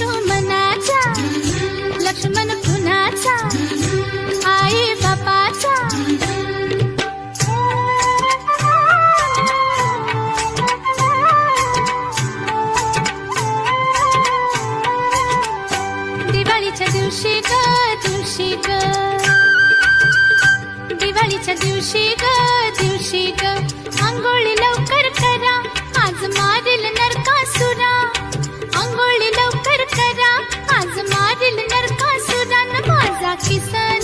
लक्ष्मणाचा लक्ष्मण पुन्हाचा आई बापाचा दिवाळीच्या दिवशी ग दिवाळीच्या दिवशी ग अंघोळी लवकर करा आज मारील नरकासुरा अंघोळी लवकर करा आज मारील नरकासुरा न माझा किसन